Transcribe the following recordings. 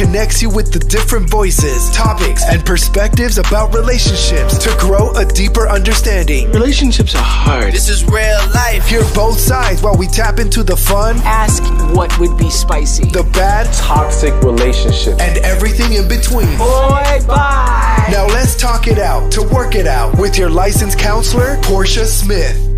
connects you with the different voices, topics, and perspectives about relationships to grow a deeper understanding. Relationships are hard. This is real life. Hear both sides while we tap into the fun. Ask what would be spicy. The bad, Toxic relationships. and everything in between. Boy, bye. Now let's talk it out to work it out with your licensed counselor, Portia Smith.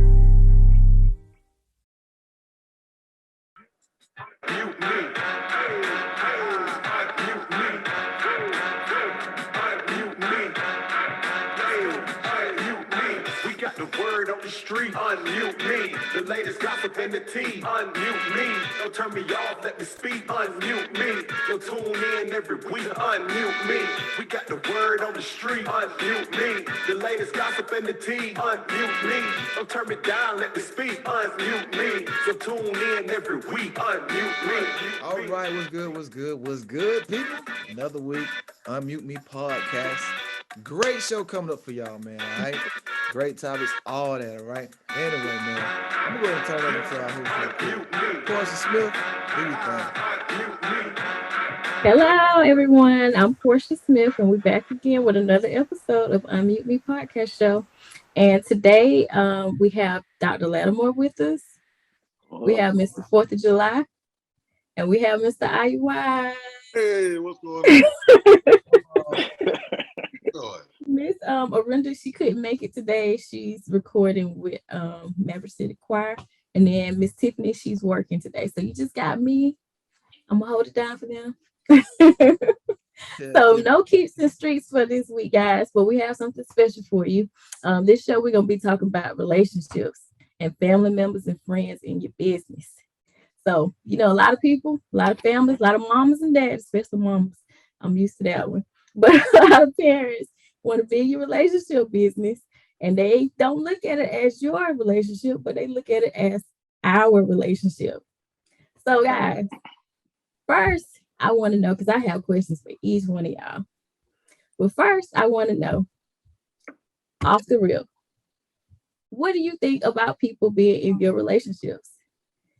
We got the word on the street. Unmute me. The latest gossip in the tea. Unmute me. Don't turn me off. Let me speak. Unmute me. You'll tune in every week. Unmute me. We got the word on the street. Unmute me. The latest gossip in the tea. Unmute me. Don't turn me down. Let me speak. Unmute me. So tune in every week. Unmute me. All right, what's good, people? Another week, Unmute Me podcast. Great show coming up for y'all, man, all right? Great topics, all that, all right? Anyway, man, I'm going to turn it over to our host, Portia Smith. Do your thing. Hello, everyone. I'm Portia Smith, and we're back again with another episode of Unmute Me podcast show. And today, we have Dr. Lattimore with us. We have Mr. 4th of July, and we have Mr. IUI. Hey, what's going on? Miss Arinda, she couldn't make it today. She's recording with Maverick City Choir. And then Miss Tiffany, she's working today. So you just got me. I'm gonna hold it down for them. So no keeps and streets for this week, guys, but we have something special for you. This show, we're gonna be talking about relationships and family members and friends in your business. So, you know, a lot of people, a lot of families, a lot of mamas and dads, especially mamas. I'm used to that one. But a lot of parents want to be in your relationship business, and they don't look at it as your relationship, but they look at it as our relationship. So, guys, first, I want to know, because I have questions for each one of y'all. But first, I want to know, off the rip, what do you think about people being in your relationships?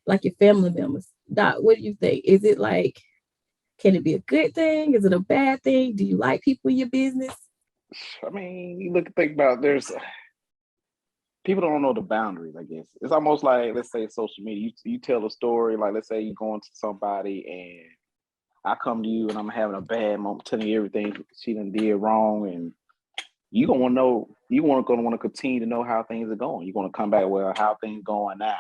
Like your family members. Doc, what do you think? Is it like, can it be a good thing? Is it a bad thing? Do you like people in your business? I mean, you think about there's people don't know the boundaries, I guess. It's almost like, let's say social media. You tell a story, like let's say you're going to somebody and I come to you and I'm having a bad moment, telling you everything she done did wrong, and you're gonna want to know, gonna want to continue to know how things are going. You're gonna come back, well, how things going now?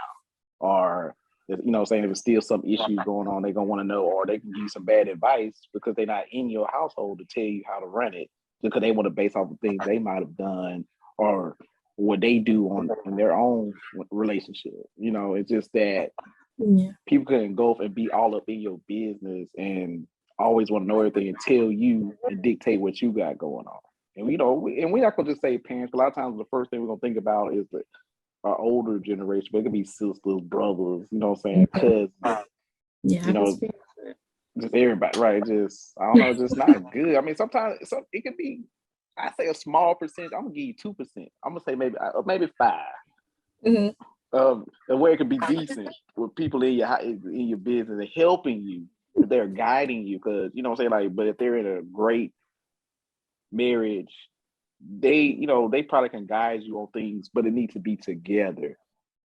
Or saying if it's still some issues going on, they're gonna want to know, or they can give you some bad advice because they're not in your household to tell you how to run it, because they want to base off the things they might have done or what they do in their own relationship. It's just that people can engulf and be all up in your business and always want to know everything and tell you and dictate what you got going on. And we're not gonna just say parents. A lot of times the first thing we're gonna think about is our older generation, but it could be sisters, brothers, cousins, just everybody, right? Just, I don't know, just not good. I mean, sometimes it could be, I say a small percentage. I'm gonna give you 2%. I'm gonna say maybe 5. And where it could be decent with people in your business and helping you, they're guiding you, because but if they're in a great marriage, they probably can guide you on things, but it needs to be together.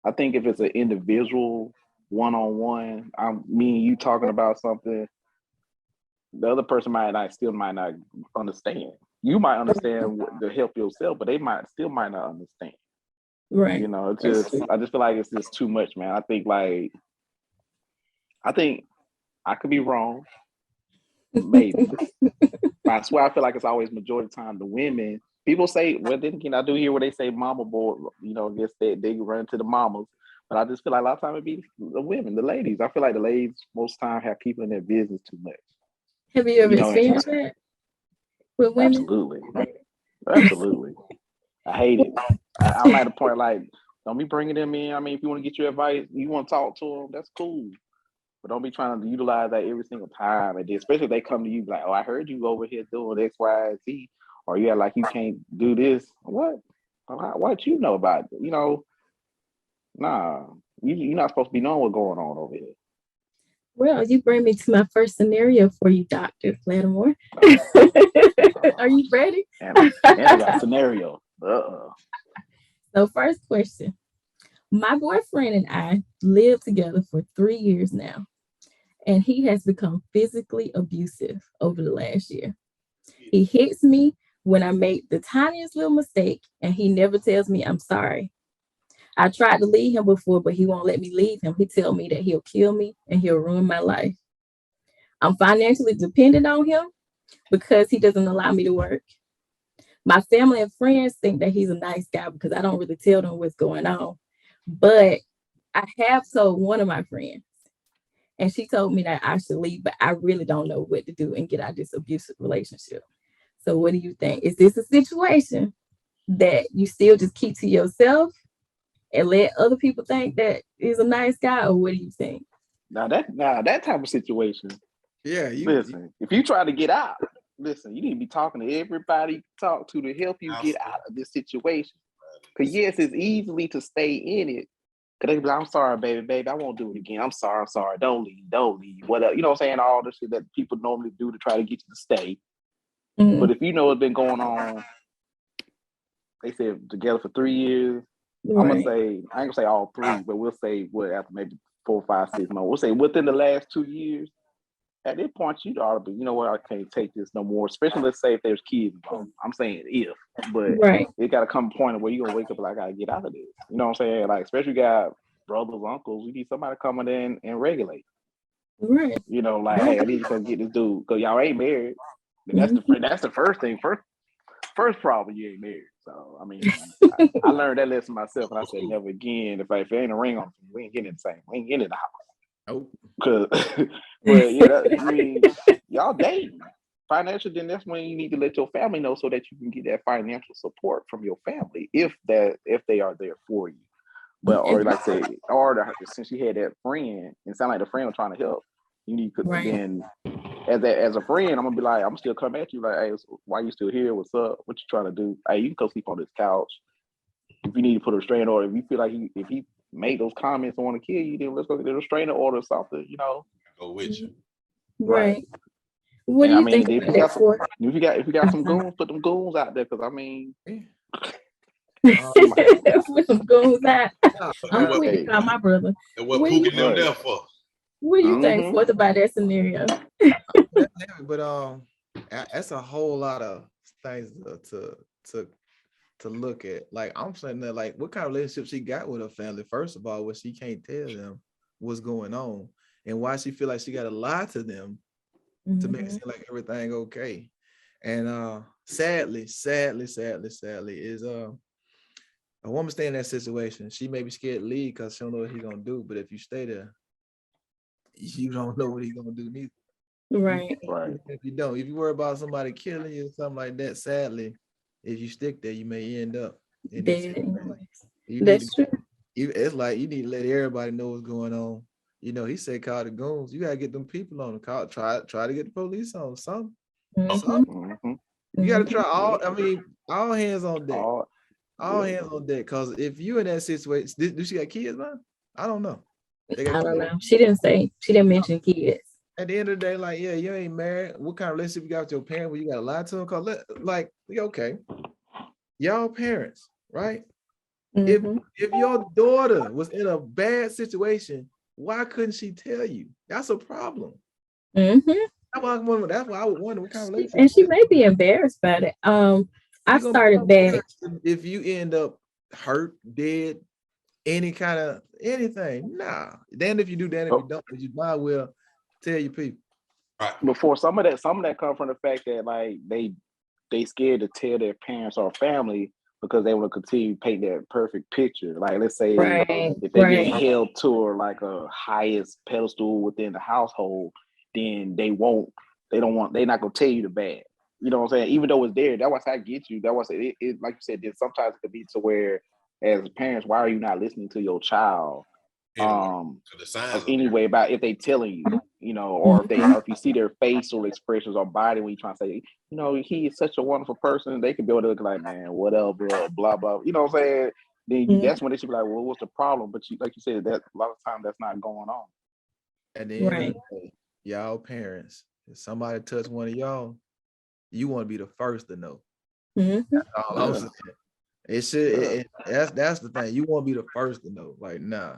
I think if it's an individual one-on-one, me and you talking about something, the other person might not understand. You might understand to help yourself, but they might not understand. Right. I just feel like it's just too much, man. I think I could be wrong, maybe. But I swear I feel like it's always majority of the time the women. People say, well, then again, I do hear where they say mama boy, I guess they run to the mamas. But I just feel like a lot of time it be the women, the ladies. I feel like the ladies most of the time have people in their business too much. Have you ever experienced that with women? Absolutely. I hate it. I'm at a point like, don't be bringing them in. I mean, if you want to get your advice, you want to talk to them, that's cool. But don't be trying to utilize that every single time. And then especially if they come to you like, oh, I heard you over here doing X, Y, and Z. Or you like you can't do this. What? What you know about it? Nah. You're not supposed to be knowing what's going on over here. Well, you bring me to my first scenario for you, Dr. Lattimore. Are you ready? And I got scenario. So, first question. My boyfriend and I live together for 3 years now, and he has become physically abusive over the last year. He hits me when I make the tiniest little mistake, and he never tells me I'm sorry. I tried to leave him before, but he won't let me leave him. He tell me that he'll kill me and he'll ruin my life. I'm financially dependent on him because he doesn't allow me to work. My family and friends think that he's a nice guy because I don't really tell them what's going on. But I have told one of my friends, and she told me that I should leave, but I really don't know what to do and get out of this abusive relationship. So, what do you think? Is this a situation that you still just keep to yourself and let other people think that he's a nice guy, or what do you think? Now that type of situation. Yeah, Listen, if you try to get out, listen, you need to be talking to everybody you talk to help you get out of this situation. Because yes, it's easily to stay in it. Because they be like, I'm sorry, baby, I won't do it again. I'm sorry. Don't leave. Whatever. You know what I'm saying? All the shit that people normally do to try to get you to stay. Mhm. But if you know it's been going on, they said together for 3 years. I'm gonna Right. say, I ain't gonna say all 3, but we'll say what after maybe 4, 5, 6 months. We'll say within the last 2 years. At that point, you ought to be, you know what, I can't take this no more. Especially, let's say if there's kids involved. I'm saying if, but Right. it got to come a point where you're going to wake up like, I got to get out of this. You know what I'm saying? Like, especially got brothers, uncles, you need somebody coming in and regulate. Right. You know, like, hey, I need to come get this dude because y'all ain't married. And that's the first thing. First problem, you ain't married. So, I mean, I learned that lesson myself, and I said, never again. If it ain't a ring on, we ain't getting in the same. We ain't getting in the house. Nope. Cause, well, yeah, I mean, y'all dating financial. Then that's when you need to let your family know so that you can get that financial support from your family if they are there for you. But or like I say, since you had that friend, it sounded like the friend was trying to help. You need to Right. then as a friend, I'm gonna be like, I'm still coming at you like, hey, why you still here? What's up? What you trying to do? Hey, you can go sleep on this couch. If you need to put a restraining order, if you feel like if he made those comments and want to kill you, then let's go get a restraining order or something, you know. Go with you. Right. What And do I you mean, think if about you that for? got some goons, put them goons out there. Cause I mean, With some goons out. Nah, I'm what- quick to hey, call my brother. And what What do you Pookie them right. there for? What do you think Mhm. forth about that scenario? but that's a whole lot of things to look at. Like I'm saying that, like, what kind of relationship she got with her family? First of all, where she can't tell them what's going on and why she feel like she got to lie to them to make it Mhm. seem like everything okay. And sadly, is a woman stay in that situation. She may be scared to leave because she don't know what he's gonna do. But if you stay there, you don't know what he's gonna do neither. Right. Right. If you worry about somebody killing you or something like that, sadly, if you stick there, you may end up in that Dead situation. anyways. You need That's to, true. it's like you need to let everybody know what's going on. You know, he said call the goons. You gotta get them people on the call. Try to get the police on something. Mhm. Mhm. You gotta Mhm. try all hands on deck. All All yeah. hands on deck. Cause if you in that situation, do she got kids, man? I don't know. They got I don't kids. know. She didn't say. She didn't mention kids. At the end of the day, like, yeah, you ain't married. What kind of relationship you got with your parents where you gotta lie to them? Cause okay, y'all parents, right? Mhm. If your daughter was in a bad situation, why couldn't she tell you? That's a problem. Mhm. That's why I would wonder what kind of relationship. And she may be embarrassed about it. I You gonna be started back. embarrassed if you end up hurt, dead, any kind of anything. Nah. Then if you do, then if you don't, but you might well tell your people. Before some of that come from the fact that like they scared to tell their parents or family because they want to continue to paint that perfect picture. Like let's say Right. if they get Right. held to like a highest pedestal within the household, then they're not gonna tell you the bad. You know what I'm saying? Even though it's there, that's why I get you. That was it like you said, then sometimes it could be to where as parents, why are you not listening to your child? Anyway, to the signs of Anyway, about if they telling you, you know, or if you see their facial expressions or body when you trying to say, you know, he is such a wonderful person, they could be able to look like, man, whatever, blah blah. You know what I'm saying? Then Mhm. that's when they should be like, well, what's the problem? But like you said, that a lot of times that's not going on. At the end of the day, y'all parents, if somebody touch one of y'all, you want to be the first to know. That's all I'm saying. It should. That's the thing. You want to be the first to know. Like, nah,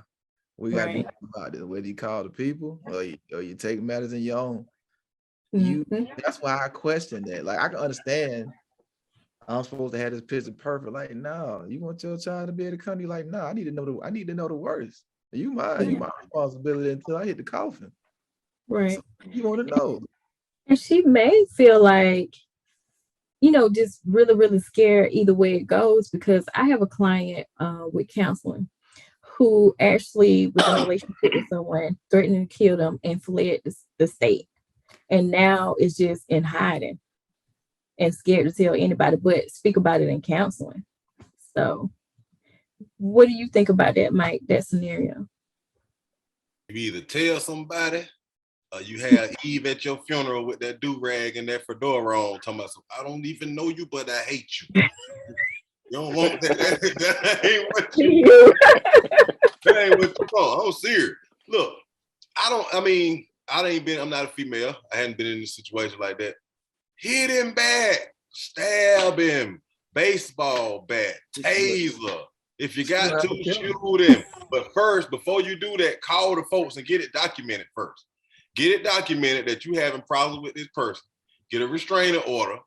we got to do something about this. Whether you call the people or you take matters in your own. That's why I question that. Like, I can understand. I'm supposed to have this picture perfect. Like, no, you want your child to be able to come to you. Like, no, I need to know the worst. You my responsibility until I hit the coffin. Right. So you want to know. And she may feel like, just really, really scared either way it goes, because I have a client with counseling who actually was in a relationship with someone, threatening to kill them, and fled the state. And now is just in hiding and scared to tell anybody, but speak about it in counseling. So what do you think about that, Mike, that scenario? You either tell somebody or you have Eve at your funeral with that do-rag and that fedora on, talking about, I don't even know you, but I hate you. You don't want that. That ain't what you want. That ain't what you want. I'm serious. Look, I'm not a female. I hadn't been in a situation like that. Hit him back, stab him, baseball bat, taser. If you got to, shoot him. But first, before you do that, call the folks and get it documented first. Get it documented that you having problems with this person. Get a restraining order.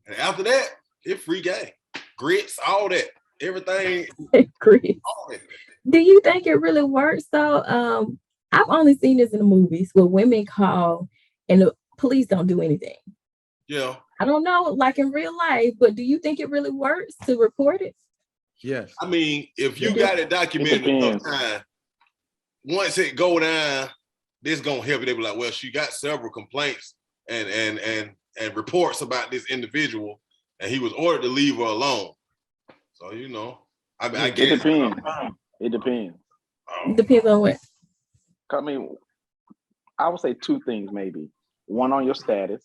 And after that, it's free game. Grits, all that. Everything. Grits. Do you think it really works though? I've only seen this in the movies where women call and the police don't do anything. Yeah. I don't know, like in real life, but do you think it really works to report it? Yes. I mean, if you got it documented enough time, once it go down, this gonna help you. They be like, well, she got several complaints and reports about this individual, and he was ordered to leave her alone. So I guess it depends. It depends. Depends on what. I mean, I would say two things maybe. One, on your status.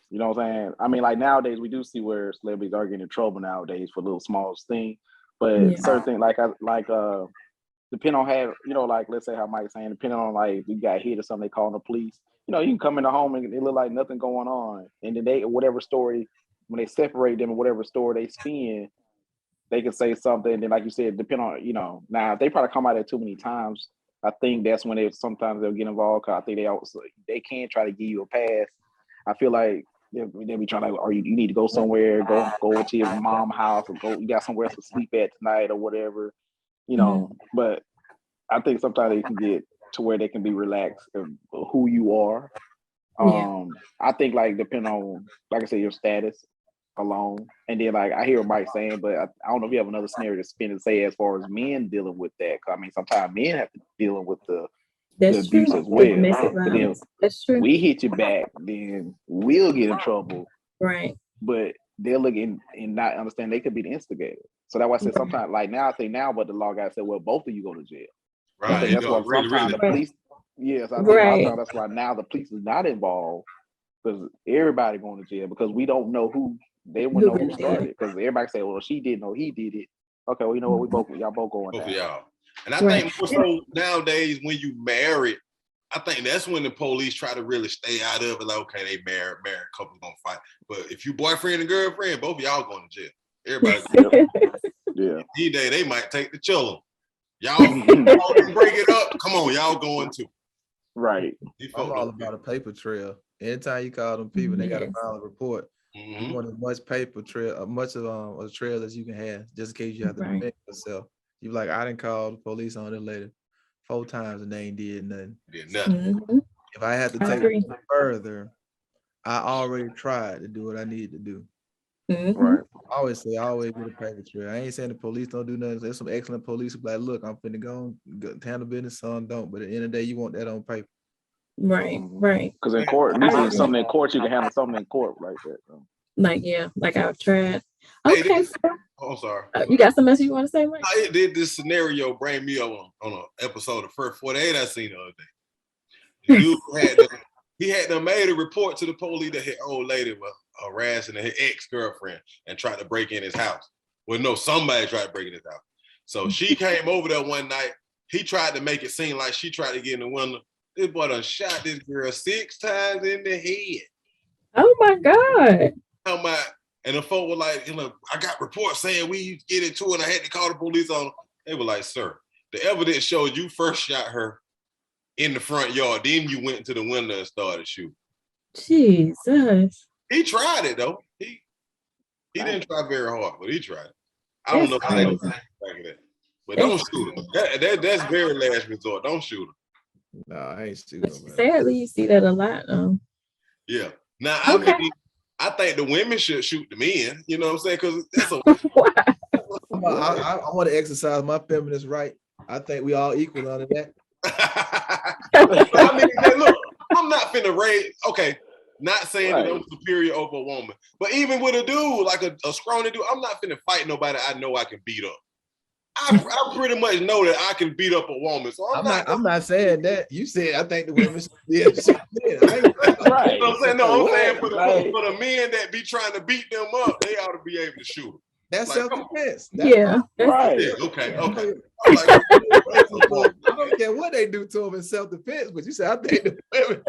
You know what I'm saying? I mean, like nowadays we do see where celebrities are getting in trouble nowadays for little small things, but certain things depending on how, like let's say how Mike's saying, depending on like you got hit or something, they call the police. You can come in the home and it look like nothing going on, and then whatever story, when they separate them, whatever story they spin, they can say something. And then like you said, depending on now if they probably come out there too many times, I think that's when sometimes they'll get involved, because I think they can try to give you a pass. I feel like they'll be trying to, or you need to go somewhere, go to your mom's house, or you got somewhere else to sleep at tonight or whatever, But I think sometimes they can get to where they can be relaxed of who you are. I think like depending on, like I said, your status alone, and then like I hear what Mike's saying, but I don't know if you have another scenario to spin and say as far as men dealing with that. Cause I mean, sometimes men have to deal with the abuse as well. That's true. We hit you back, then we'll get in trouble. Right. But they're looking and not understand they could be the instigator. So that's why I said sometimes, like now, I say now, but the law guy said, well, both of you go to jail. Right. I think that's why sometimes the police. Yes, I think that's why now the police is not involved, because everybody going to jail, because we don't know who they want to know who started. Because everybody say, well, she didn't know he did it. Okay, well, you know what, y'all both going down. Y'all. And I think more so nowadays when you married, I think that's when the police try to really stay out of it. Like, okay, they married couples gonna fight. But if you boyfriend and girlfriend, both of y'all going to jail. Everybody. Yeah. D-Day, they might take the chillum. Y'all break it up. Come on, y'all going to. Right. I'm all about a paper trail. Anytime you call them people, they got to file a report. You want as much paper trail, much of a trail as you can have, just in case you have to defend yourself. You like, I didn't call the police on it later 4 times and they ain't did nothing. If I had to take it further, I already tried to do what I needed to do. Right. I always get a paper trail. I ain't saying the police don't do nothing. There's some excellent police who be like, look, I'm finna go handle business, some don't. But at the end of the day, you want that on paper. Right. Because in court, something in court, you can handle something in court like that. So. Like I've tried. Okay. Oh, sorry. You got something else you want to say, Mike? It did this scenario bring me on an episode of First 48 I seen the other day. The dude had made a report to the police that his old lady was harassing his ex-girlfriend and tried to break in his house. Well, no, somebody tried to break in his house. So she came over there one night. He tried to make it seem like she tried to get in the window. This boy done shot this girl 6 times in the head. Oh my God. How my and the folk were like, I got reports saying we get into it. I had to call the police on them. They were like, sir, the evidence shows you first shot her in the front yard. Then you went to the window and started shooting. Jesus. He tried it though. He didn't try very hard, but he tried it. I don't know how they back of that. But don't shoot him. That's very last resort. Don't shoot him. No, I ain't shooting. Sadly, you see that a lot. Yeah. Now, Okay. I mean, I think the women should shoot the men. You know what I'm saying? Because that's a Why? I want to exercise my feminist right. I think we all equal under that. I mean, hey, look, I'm not finna raise. Okay, not saying that I'm superior over a woman, but even with a dude, like a scrawny dude, I'm not finna fight nobody I know I can beat up. I pretty much know that I can beat up a woman, so I'm not saying that. You said I think the women should be able to shoot men. Right. You know what I'm saying? No, I'm saying for the men that be trying to beat them up, they ought to be able to shoot them. That's like, self-defense. Yeah. Right. Yeah, okay. I'm like, I don't care what they do to them in self-defense, but you said I think the women.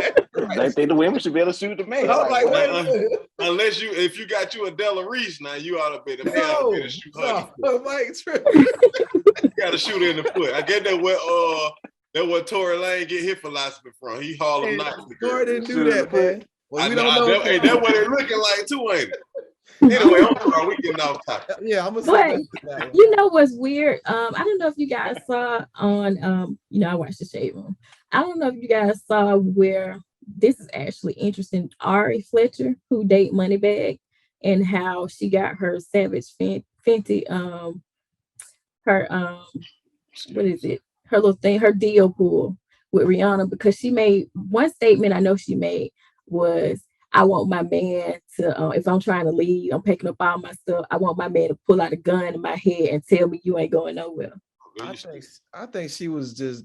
They think the women should be able to shoot the man. I was like, wait a minute. Unless if you got you a Della Reese, now you ought to be the man to shoot her. No, Mike, you got to shoot her in the foot. I get that where Tory Lane get his philosophy from. He Harlem Nights. Tory didn't do that, man. Well, we don't know. Hey, that's what they looking like too, ain't it? Anyway, I'm sorry, we getting off topic. Yeah, I'm gonna But say that. you know what's weird? I don't know if you guys saw on I watched the Shade Room. I don't know if you guys saw where this is actually interesting. Ari Fletcher, who date Moneybagg, and how she got her Savage Fenty her what is it? Her little thing, her deal pool with Rihanna, because she made one statement I know she made was, I want my man to, if I'm trying to leave, I'm picking up all my stuff, I want my man to pull out a gun in my head and tell me you ain't going nowhere. I think she was just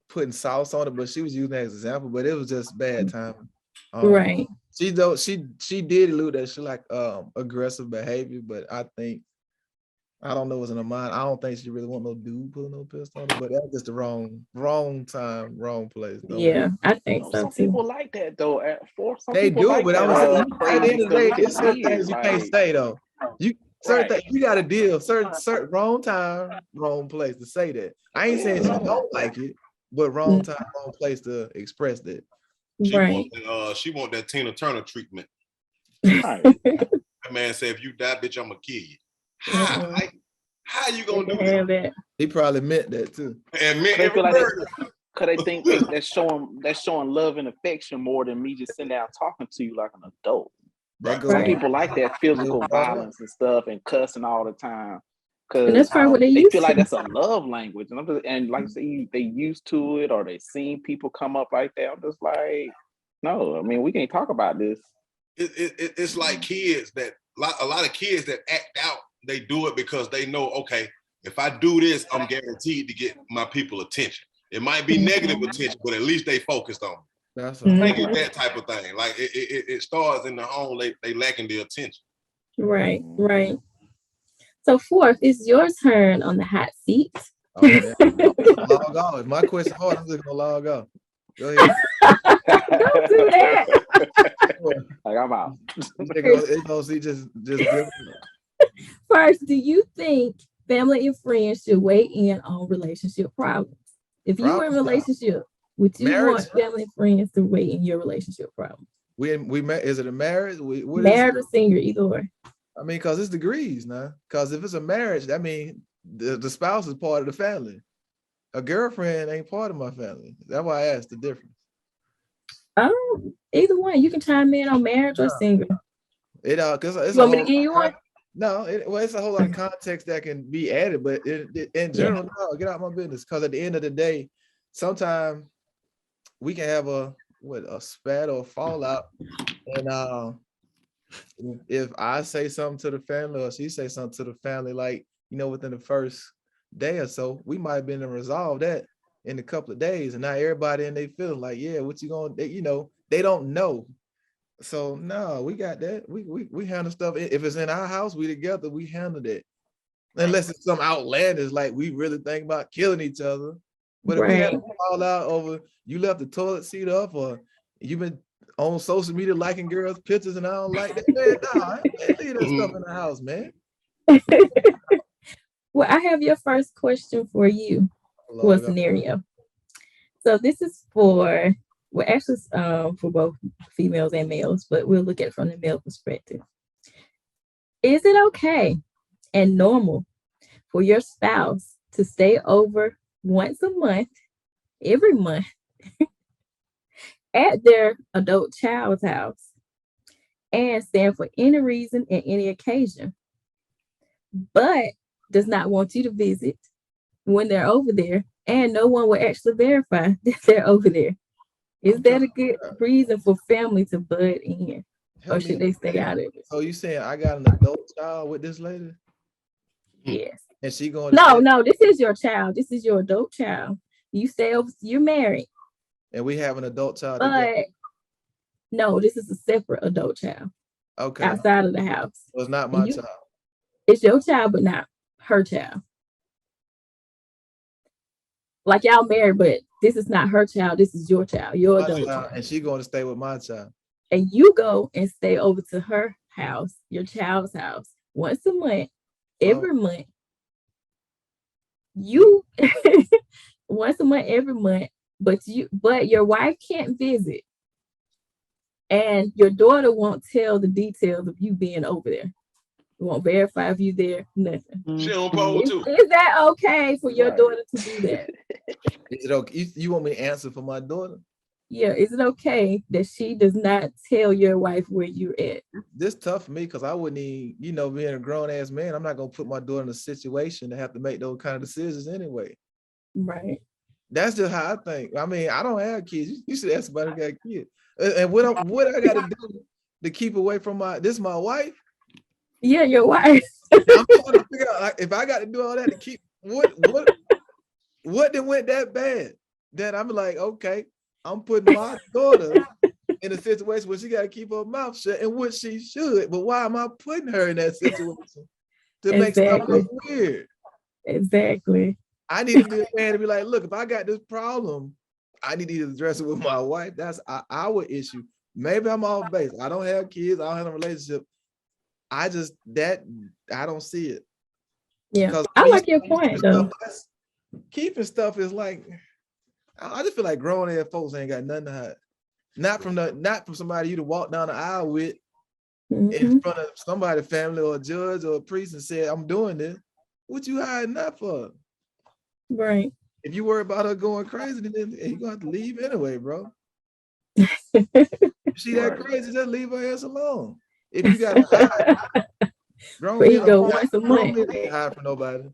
putting sauce on it, but she was using that as an example, but it was just bad timing. Right. She did allude that she like aggressive behavior, but I don't know what's in her mind. I don't think she really want no dude putting no pistol on her, but that's just the wrong time, wrong place. Yeah, I think so some too. people like that though. They do, like but that, I was at the end of the day, crazy it's certain stuff. things you can't say though. Certain things you got to deal. Certain wrong time, wrong place to say that. I ain't saying she don't like it, but wrong time, wrong place to express that. She want that Tina Turner treatment. Right. That man said, if you die, bitch, I'm gonna kill you. How you gonna do that? He probably meant that too. And meant They feel every like word. Cause they think that's showing love and affection more than me just sitting down talking to you like an adult. Some people like that physical violence and stuff and cussing all the time. Cause that's probably what they feel like that's a love language. And like I say, they used to it or they seen people come up like that. I'm just like, no, I mean, we can't talk about this. It's like kids that a lot of kids that act out, they do it because they know, okay, if I do this, I'm guaranteed to get my people attention. It might be negative attention, but at least they focused on it. That's that type of thing. Like it starts in the home, they lacking the attention. Right. So fourth, it's your turn on the hot seat. Log on. If my question hard, I'm just gonna log on. Go ahead. Don't do that. Like I'm out. It's gonna see just First, do you think family and friends should weigh in on relationship problems? If you were in a relationship, would you want family and friends to weigh in your relationship problems? We is it a marriage? Married or single, either or. I mean, because it's degrees now. Because if it's a marriage, that means the spouse is part of the family. A girlfriend ain't part of my family. That's why I asked the difference. Either one. You can chime in on marriage or single. Because it's you want me to give you one? No, it's a whole lot of context that can be added, but in general, no, get out my business. Because at the end of the day, sometimes we can have a spat or fallout, and if I say something to the family or she say something to the family, like within the first day or so, we might have been to resolve that in a couple of days, and now everybody in they feeling like, yeah, what you gonna? They don't know. So no, we got that. We handle stuff. If it's in our house, we together, we handle that. Unless it's some outlandish, like we really think about killing each other. But if we have Right. a fall out over you left the toilet seat up or you've been on social media liking girls' pictures and I don't like that, man, nah, I ain't leave that stuff in the house, man. Well, I have your first question for you. For a scenario. So this is for for both females and males, but we'll look at it from the male perspective. Is it okay and normal for your spouse to stay over once a month, every month, at their adult child's house and stand for any reason and any occasion, but does not want you to visit when they're over there, and no one will actually verify that they're over there? Is that a good reason for family to butt in, or should they stay out of it? So you saying I got an adult child with this lady? Yes. And she going to No, this is your child. This is your adult child. You stay over, you're married. And we have an adult child But together. no, this is a separate adult child. Okay. Outside of the house. So it's not my child. It's your child, but not her child. Like y'all married, but this is not her child. This is your child, your adult child. And she going to stay with my child. And you go and stay over to her house, your child's house, once a month, every month. You once a month, every month, but your wife can't visit. And your daughter won't tell the details of you being over there. Won't verify if you there, nothing. She on pole too. Is that okay for your daughter to do that? Is it okay? You want me to answer for my daughter? Yeah, is it okay that she does not tell your wife where you're at? This tough for me because I wouldn't even, being a grown ass man, I'm not gonna put my daughter in a situation to have to make those kind of decisions anyway. Right. That's just how I think. I mean, I don't have kids. You should ask somebody who got kids. And what I got to do to keep away from my wife? Yeah, your wife. I'm trying to figure out if I got to do all that to keep what then went that bad that I'm like, okay, I'm putting my daughter in a situation where she got to keep her mouth shut, and what she should. But why am I putting her in that situation to make stuff look weird? Exactly. I need to be a man to be like, look, if I got this problem, I need to address it with my wife. That's our issue. Maybe I'm off base. I don't have kids. I don't have a relationship. I don't see it. Yeah, I like your point though. Keeping stuff is like, I just feel like grown ass folks ain't got nothing to hide. Not from somebody you to walk down the aisle with in front of somebody, family or a judge or a priest, and said, I'm doing this. What you hiding that for? Right. If you worry about her going crazy, then you're gonna have to leave anyway, bro. If she that crazy, just leave her ass alone. If you got to hide, Where you go once a month. Ain't hide from nobody.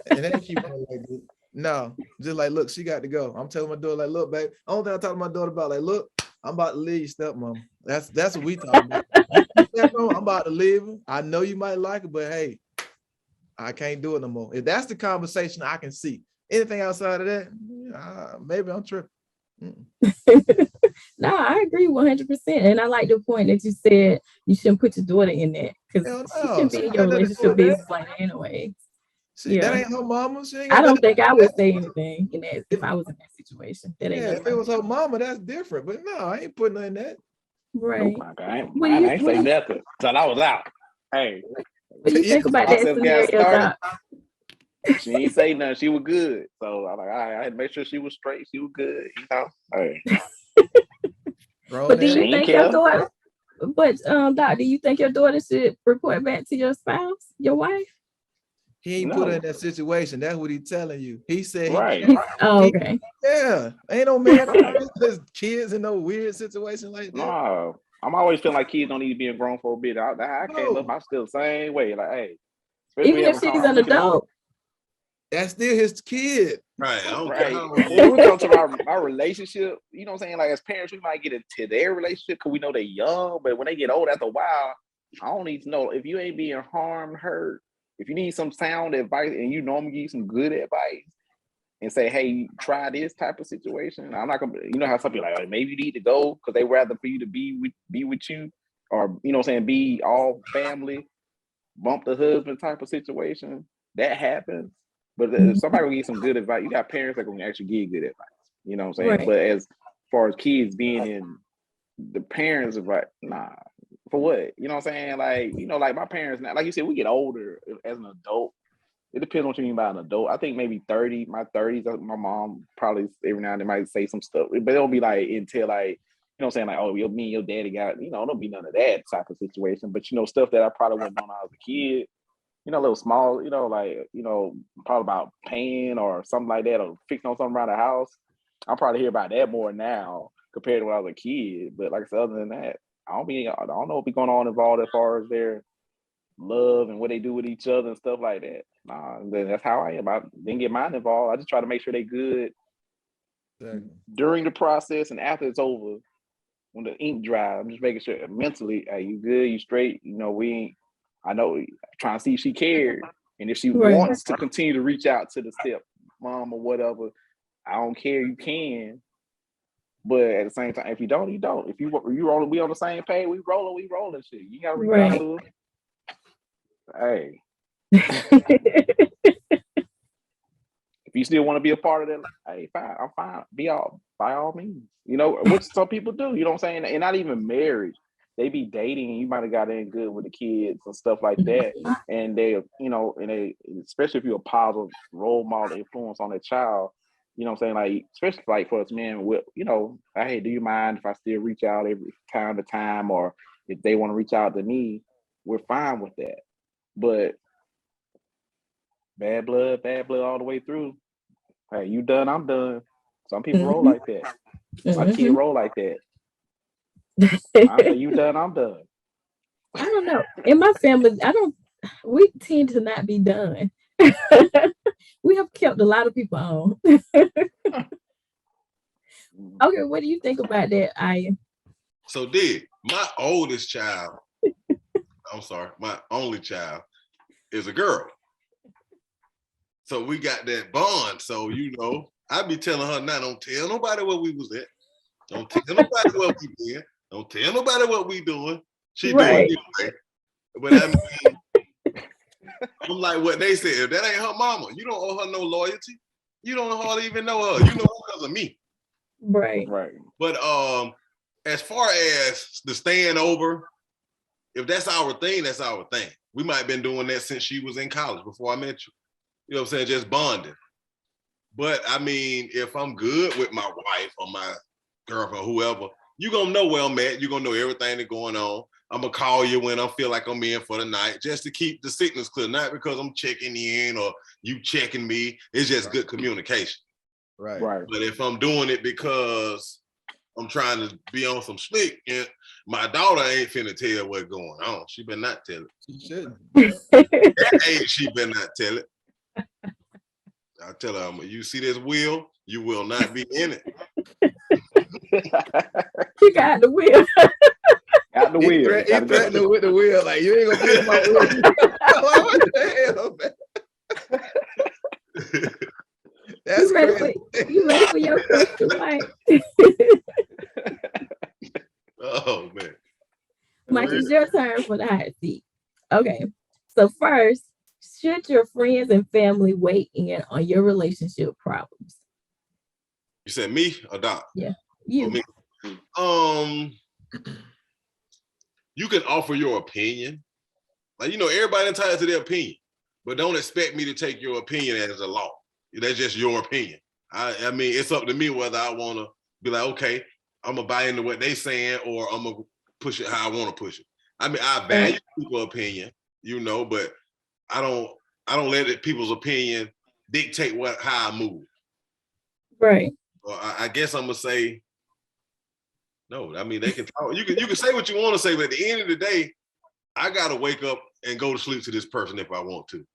And then keep on like this. No, just like, look, she got to go. I'm telling my daughter, like, look, babe. Only thing I talk to my daughter about, like, look, I'm about to leave stepmom. That's what we talk about. I'm about to leave her. I know you might like it, but hey, I can't do it no more. If that's the conversation I can see. Anything outside of that, maybe I'm tripping. No, I agree 100%. And I like the point that you said you shouldn't put your daughter in that because she can be in your relationship business like that anyway. That ain't her mama. I don't think I would say anything in that if I was in that situation. If it was her mama, that's different. But no, I ain't putting her in that. Right. Nope, I ain't say nothing till I was out. Hey. What do you think about that scenario, Doc? She ain't say nothing. She was good. So I'm like, all right, I had to make sure she was straight. She was good. Hey. But do you think your daughter? But Doc, do you think your daughter should report back to your spouse, your wife? He ain't put her in that situation. That's what he's telling you. He said, right. Okay. Yeah, ain't no man there's kids in no weird situation like that. No, I'm always feeling like kids don't need to be in grown for a bit. I came up, I'm still the same way. Like, hey, even if she's an adult. That's still his kid. Right. When we come to our relationship, you know what I'm saying? Like as parents, we might get into their relationship because we know they're young, but when they get old after a while, I don't need to know if you ain't being harmed, hurt. If you need some sound advice and you normally give some good advice and say, hey, try this type of situation. I'm not gonna, you know how some people like, maybe you need to go because they rather for you to be with you, or you know what I'm saying, be all family, bump the husband type of situation. That happens. But if somebody will give you some good advice, you got parents that can actually give you good advice. You know what I'm saying? Right. But as far as kids being in, the parents are like, nah, for what? You know what I'm saying? Like, you know, like my parents now, like you said, we get older as an adult. It depends on what you mean by an adult. I think maybe 30, my 30s, my mom probably every now and then might say some stuff, but it'll be like until like, you know what I'm saying? Like, oh, me and your daddy got, you know, don't be none of that type of situation. But, you know, stuff that I probably wouldn't know when I was a kid, you know, a little small, you know, like, you know, probably about painting or something like that, or fixing on something around the house. I'll probably hear about that more now compared to when I was a kid. But like I said, other than that, I don't know what's going on involved as far as their love and what they do with each other and stuff like that. Nah, that's how I am. I didn't get mine involved. I just try to make sure they good during the process and after it's over. When the ink dries, I'm just making sure mentally, hey, you good, you straight. You know, I know, trying to see if she cared. And if she wants to continue to reach out to the step mom or whatever, I don't care, you can. But at the same time, if you don't, you don't. If you rolling, we on the same page, we rolling shit. You gotta reach out to her. Hey. If you still want to be a part of that, hey, fine, I'm fine. By all means. You know, which some people do, you know what I'm saying? And not even married. They be dating and you might have got in good with the kids and stuff like that. And they, you know, especially if you're a positive role model influence on a child, you know what I'm saying? Like, especially like for us men, you know, hey, do you mind if I still reach out every time to time, or if they want to reach out to me, we're fine with that. But bad blood all the way through. Hey, you done, I'm done. Some people roll like that. My kid roll like that. I say, you done, I'm done. I don't know. In my family, we tend to not be done. We have kept a lot of people on. Okay, what do you think about that, Aya? So my oldest child, I'm sorry, my only child is a girl. So we got that bond. So, you know, I be telling her now, don't tell nobody where we was at. Don't tell nobody what we did. Don't tell nobody what we doing. She doing it anyway. But I mean, I'm like what they said. If that ain't her mama, you don't owe her no loyalty. You don't hardly even know her. You know her because of me. Right. But as far as the staying over, if that's our thing, that's our thing. We might have been doing that since she was in college before I met you. You know what I'm saying? Just bonding. But I mean, if I'm good with my wife or my girlfriend, whoever, you're going to know where I'm at. You're going to know everything that's going on. I'm going to call you when I feel like I'm in for the night, just to keep the signals clear. Not because I'm checking in or you checking me. It's just good communication. Right. But if I'm doing it because I'm trying to be on some slick, and my daughter ain't finna tell what's going on. She better not tell it. She shouldn't. That age, she better not tell it. I tell her, you see this wheel, you will not be in it. You got the wheel. Got the wheel. He threatened with the wheel, like, you ain't gonna be in my wheel. Like, what the hell, man? That's crazy. You ready for your question, Mike? Oh, man. Mike, it's your turn for the hot seat. Okay. So first, should your friends and family weigh in on your relationship problems? You said me or Doc? Yeah, you. Me. You can offer your opinion. Like, you know, everybody entitled to their opinion, but don't expect me to take your opinion as a law. That's just your opinion. I mean, it's up to me whether I want to be like, okay, I'm gonna buy into what they saying, or I'm gonna push it how I want to push it. I mean, I value people's opinion, you know, but I don't let people's opinion dictate how I move. Right. Well, I guess I'm gonna say no. I mean, they can talk. You can say what you want to say, but at the end of the day, I gotta wake up and go to sleep to this person if I want to.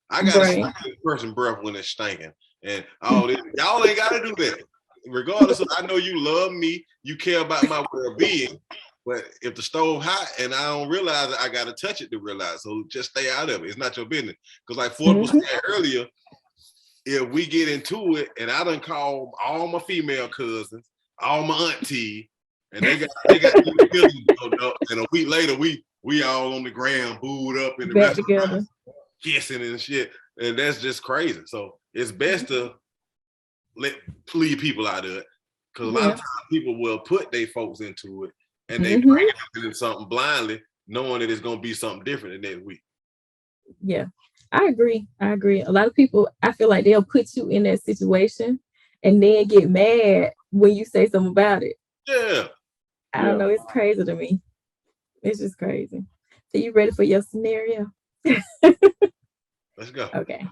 I gotta sleep to this person's breath when it's stinking, and all this. Y'all ain't gotta do that. Regardless of, I know you love me, you care about my well-being, but if the stove hot and I don't realize it, I gotta touch it to realize. So just stay out of it. It's not your business. Because like Ford was saying earlier, if we get into it and I done call all my female cousins, all my auntie, and they got these feelings built up, and a week later we all on the ground, booed up in the restaurant. kissing and shit, and that's just crazy. So it's best to leave people out of it, because a lot of times people will put their folks into it, and they bring it into something blindly, knowing that it's gonna be something different the next week. Yeah, I agree. A lot of people, I feel like they'll put you in that situation and then get mad when you say something about it. Yeah. I don't know. It's crazy to me. It's just crazy. So you ready for your scenario? Let's go. Okay.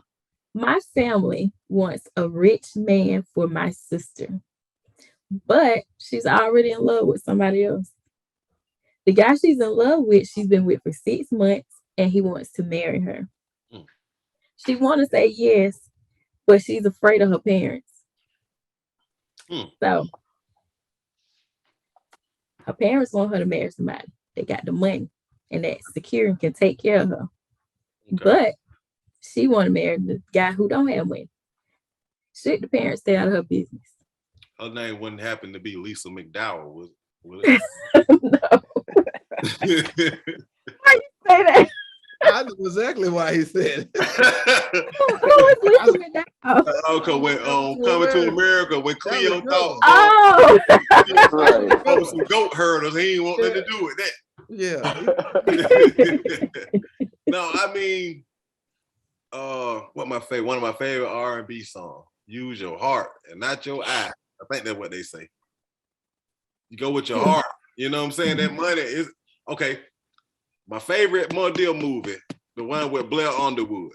My family wants a rich man for my sister, but she's already in love with somebody else. The guy she's in love with, she's been with for 6 months, and he wants to marry her. She want to say yes, but she's afraid of her parents. So her parents want her to marry somebody. They got the money, and that's secure and can take care of her. Okay. But she want to marry the guy who don't have money. Should the parents stay out of her business? Her name wouldn't happen to be Lisa McDowell, was it? No. Why you say that? I know exactly why he said it. Who is Lisa McDowell? Okay, when Coming to America, when Cleo thought Oh, some goat herders, he ain't want nothing to do with that. Yeah. No, I mean, one of my favorite R&B songs, Use Your Heart and Not Your Eye. I think that's what they say. You go with your heart. You know what I'm saying? That money is okay. My favorite Mondale movie, the one with Blair Underwood.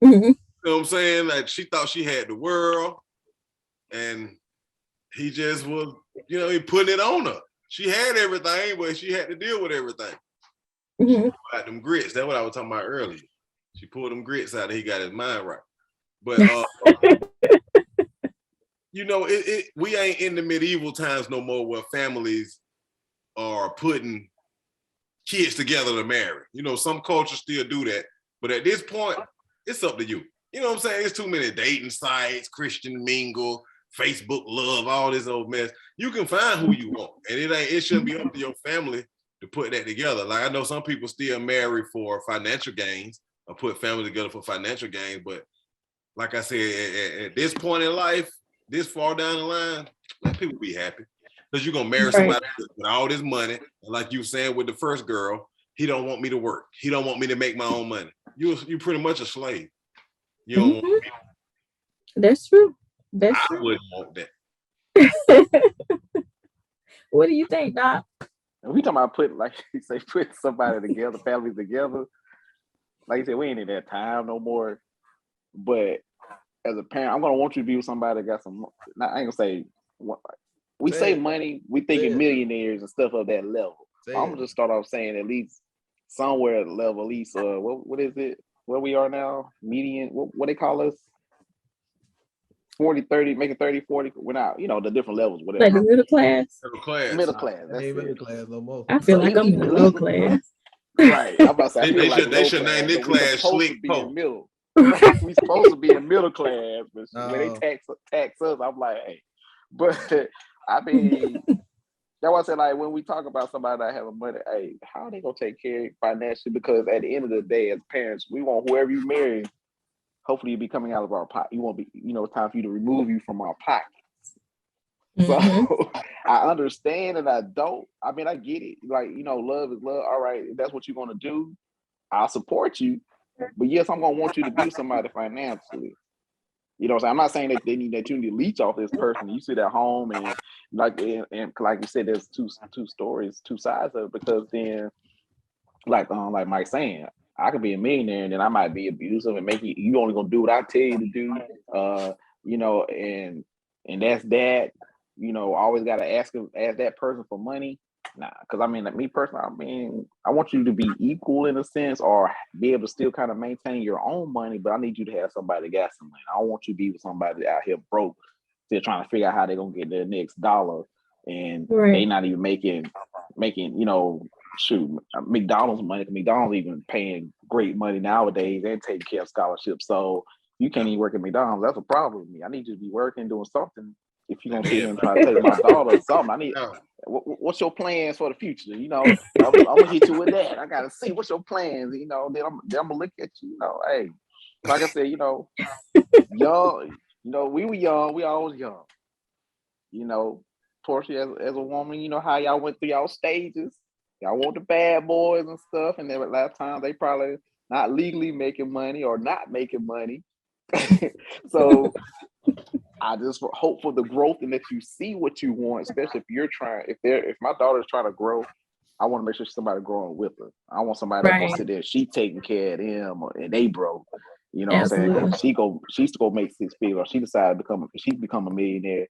You know what I'm saying? Like, she thought she had the world, and he just was, he put it on her. She had everything, but she had to deal with everything. Like them grits. That's what I was talking about earlier. She pulled them grits out and he got his mind right. But we ain't in the medieval times no more where families are putting kids together to marry. Some cultures still do that. But at this point, it's up to you. You know what I'm saying? It's too many dating sites, Christian Mingle, Facebook Love, all this old mess. You can find who you want. And it shouldn't be up to your family to put that together. Like, I know some people still marry for financial gains or put family together for financial gains. But like I said, at this point in life, this far down the line, let people be happy. Because you're going to marry somebody with all this money. And like you were saying with the first girl, he don't want me to work. He don't want me to make my own money. You pretty much a slave. You don't want me. That's true. I wouldn't want that. What do you think, Doc? We talking about put somebody together, families together. Like you said, we ain't in that time no more. But as a parent, I'm gonna want you to be with somebody that got some. I ain't gonna say. We save money. We thinking millionaires and stuff of that level. I'm gonna just start off saying at least somewhere at the level, at least what is it? Where we are now? Median. What they call us? 40, 30, make it 30, 40. We're not, the different levels, whatever. Like the middle class? Middle class. I ain't middle class no more. I feel like I'm in the low class. Right. I'm about to say, they should name this class Slick Pope. We supposed to be in middle class, but when they tax us, I'm like, hey. But I mean, that's why I said, like, when we talk about somebody that having money, hey, how are they gonna take care of you financially? Because at the end of the day, as parents, we want whoever you marry, hopefully you'll be coming out of our pocket. You won't be, it's time for you to remove you from our pockets. So I understand and I don't. I mean, I get it. Like, love is love. All right, if that's what you're gonna do, I'll support you. But yes, I'm gonna want you to be somebody financially. I'm not saying that you need to leech off this person. You sit at home and like you said, there's two stories, two sides of it, because then like Mike's saying, I could be a millionaire and then I might be abusive and make you only gonna do what I tell you to do. And that's that. Always gotta ask that person for money. Nah, because I mean, like me personally, I want you to be equal in a sense, or be able to still kind of maintain your own money, but I need you to have somebody that got some money. I don't want you to be with somebody out here broke, still trying to figure out how they're gonna get their next dollar, and they not even making McDonald's money. McDonald's even paying great money nowadays and taking care of scholarships. So you can't even work at McDonald's. That's a problem with me. I need you to be working, doing something. If you're gonna sit here and try to take my daughter or something, what's your plans for the future? You know, I'm gonna hit you with that. I gotta see what's your plans. You know, then I'm gonna look at you. You know, hey, like I said, you know, young. You know, we were young. We always young. You know, Portia as a woman, you know how y'all went through y'all stages. Y'all want the bad boys and stuff, and then at last time they probably not legally making money or not making money. So I just hope for the growth and that you see what you want, especially if you're trying. If my daughter's trying to grow, I want to make sure somebody growing with her. I want somebody that's gonna sit there. She taking care of them, and they broke. You know what I'm saying? She used to go make 6 figures, or she decided to become a millionaire,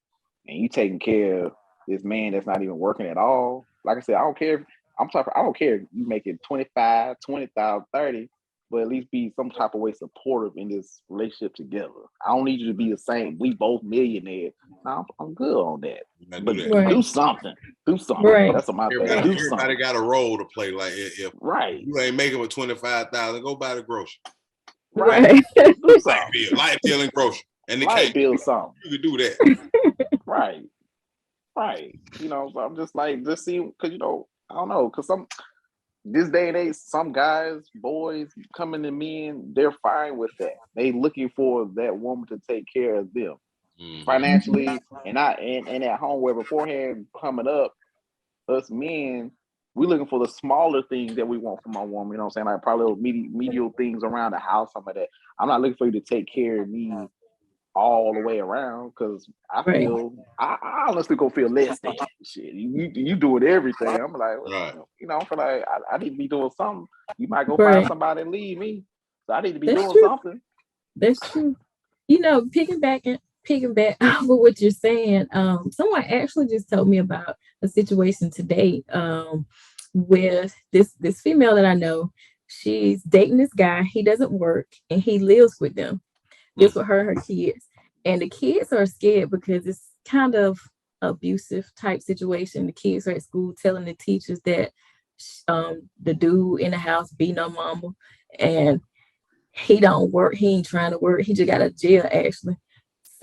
and you taking care of this man that's not even working at all. Like I said, I don't care. I don't care if you make it 25, 20,000, 30. But at least be some type of way supportive in this relationship together. I don't need you to be the same. We both millionaires. No, I'm good on that. But do something. Do something. Right. That's my thing. Everybody got a role to play. Like if you ain't making with 25,000, go buy the grocery. Right. Do something. Light bill and grocery. And the light bill something. You can do that. Right. You know, so I'm just like, just see, because you know, I don't know, because this day and age, some guys, boys coming to men, they're fine with that. They looking for that woman to take care of them financially and at home. Where beforehand coming up, us men, we looking for the smaller things that we want from our woman. You know what I'm saying? Like probably medial things around the house, some of that. I'm not looking for you to take care of me all the way around, because I feel I honestly go feel less than shit. You doing everything. I'm like, you know, I feel like I need to be doing something. You might go find somebody and leave me, so I need to be doing something. That's true. You know, piggyback off of what you're saying. Someone actually just told me about a situation today with this female that I know. She's dating this guy. He doesn't work and he lives with them. Just with her and her kids. And the kids are scared because it's kind of abusive type situation. The kids are at school telling the teachers that the dude in the house beating on mama, and he don't work. He ain't trying to work. He just got out of jail, actually.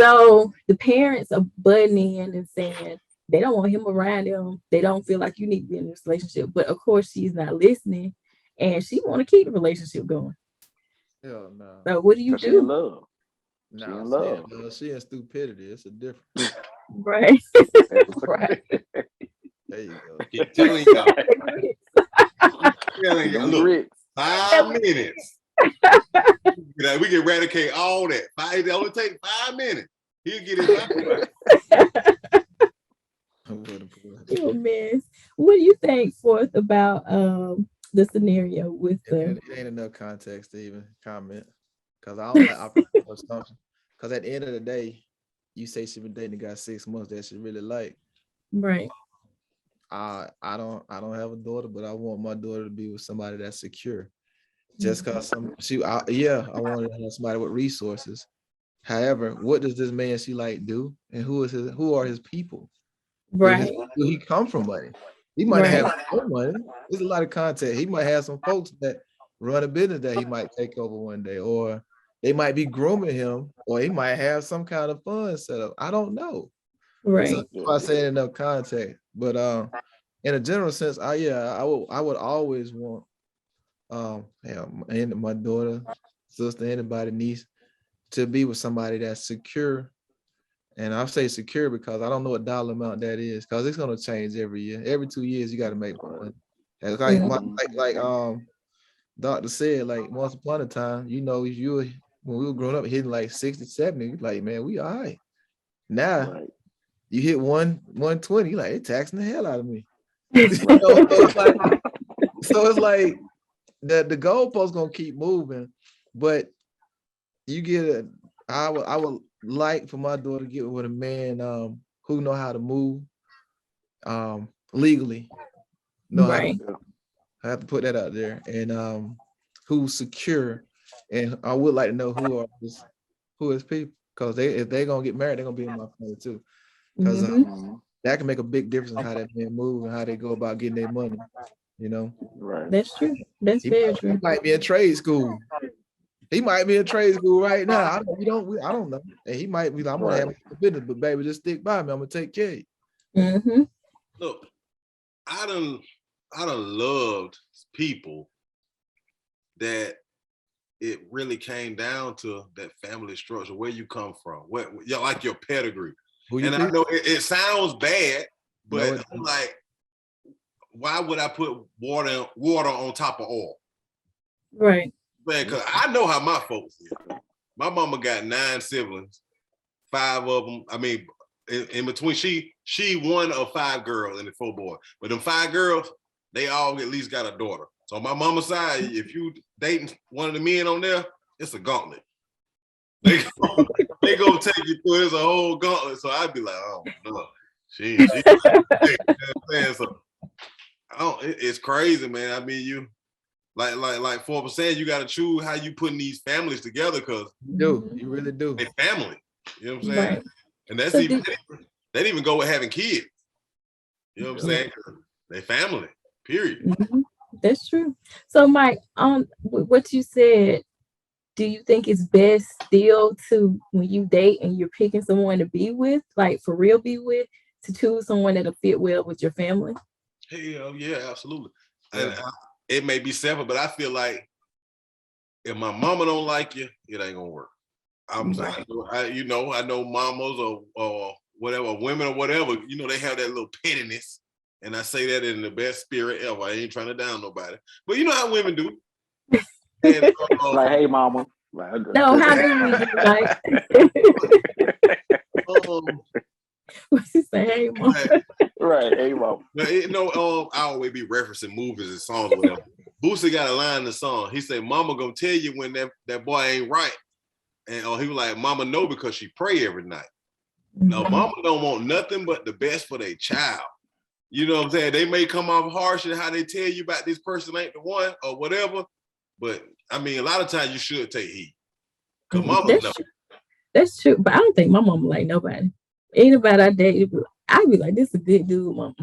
So the parents are butting in and saying they don't want him around them. They don't feel like you need to be in this relationship. But of course, she's not listening, and she want to keep the relationship going. Hell no. So what do you do? Love. No, she in love. She in stupidity. It's a difference. Right. Right. There you go. Keep telling y'all. Look, 5 minutes. We can eradicate all that. It only take 5 minutes. He'll get it back. Oh man, what do you think, Fourth, about the scenario with it ain't enough context to even comment, because I don't like assumption. Because at the end of the day, you say she been dating the guy 6 months that she really like. Right. I don't have a daughter, but I want my daughter to be with somebody that's secure. Just because I want her to have somebody with resources. However, what does this man she like do, and who are his people? Right. Do he come from money? He might have no money. There's a lot of content. He might have some folks that run a business that he might take over one day, or they might be grooming him, or he might have some kind of fun set up. I don't know. Right. So if I say enough context, but in a general sense, I would always want and my daughter, sister, anybody, niece, to be with somebody that's secure. And I say secure because I don't know what dollar amount that is, because it's gonna change every year. Every 2 years, you got to make money. And like Doctor said, like once upon a time, you know, when we were growing up hitting like 60, 70, like, man, we all right. Now you hit 120, like, it's taxing the hell out of me. So it's like the goalpost gonna keep moving, but you get I would like for my daughter to get with a man who know how to move legally. I have to put that out there, and who's secure, and I would like to know who is people, because if they're gonna get married, they're gonna be in my family too, because that can make a big difference in how that man move and how they go about getting their money. You know, right? That's true. That's very true. He might be in trade school. He might be in trade school right now. I don't know. And he might be like, I'm gonna have a business, but baby, just stick by me. I'm gonna take care of you. Mm-hmm. Look, I done loved people that it really came down to that family structure, where you come from, what like your pedigree. And I know it sounds bad, but No, I'm like, why would I put water on top of oil? Right. Man, because I know how my folks is. My mama got 9 siblings, 5 of them. I mean, in between, she one of 5 girls and the 4 boys. But them 5 girls, they all at least got a daughter. So on my mama's side, if you dating one of the men on there, it's a gauntlet. They gonna take you through. It's a whole gauntlet. So I'd be like, oh no, she you know what I'm saying? So it's crazy, man. I mean, you like 4%, you gotta choose how you putting these families together, because you really do. they family. You know what I'm saying? Right. And that's So even they didn't even go with having kids. You know what I'm saying? They family. Period. Mhm. That's true. So, Mike, on what you said, do you think it's best still to, when you date and you're picking someone to be with, like for real be with, to choose someone that'll fit well with your family? Hell yeah, absolutely. Yeah. And it may be separate, but I feel like if my mama don't like you, it ain't gonna work. I know mamas or whatever, women or whatever, they have that little pettiness. And I say that in the best spirit ever. I ain't trying to down nobody. But you know how women do. And, Like, hey, mama. No, how do we do, like? What you say, hey, mom? Right, hey, mama. I always be referencing movies and songs, whatever. Boosie got a line in the song. He said, "Mama gonna tell you when that boy ain't right," and he was like, "Mama know because she pray every night." No, mama don't want nothing but the best for their child. You know what I'm saying? They may come off harsh in how they tell you about this person ain't the one or whatever, but I mean, a lot of times you should take heed. Cause mama know. That's true, but I don't think my mama like nobody. Anybody I dated, I'd be like, "This is a good dude, mom."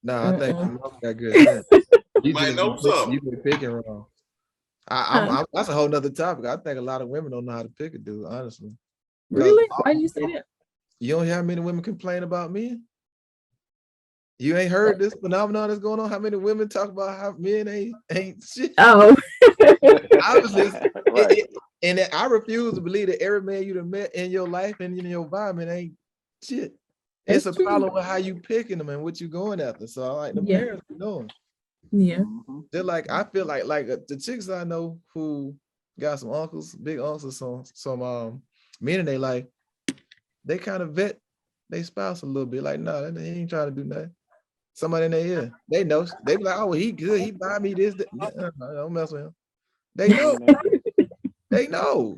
Nah, I think my mom got good sense. You might know something. You been picking wrong. That's a whole nother topic. I think a lot of women don't know how to pick a dude, honestly. Really? Why do you say that? You don't hear how many women complain about men? You ain't heard this phenomenon that's going on? How many women talk about how men ain't shit? Oh. Obviously, Right. and I refuse to believe that every man you done met in your life and in your environment ain't shit. It's That's a true. problem with how you picking them and what you going after. So I like the Yeah. parents be doing. Yeah. They're like, I feel like the chicks I know who got some uncles, big uncles, some men in their life, they kind of vet their spouse a little bit. Like, no, they ain't trying to do nothing. Somebody in their ear, they know. They be like, oh, well, he good. He buy me this. Don't mess with him. They know. They know.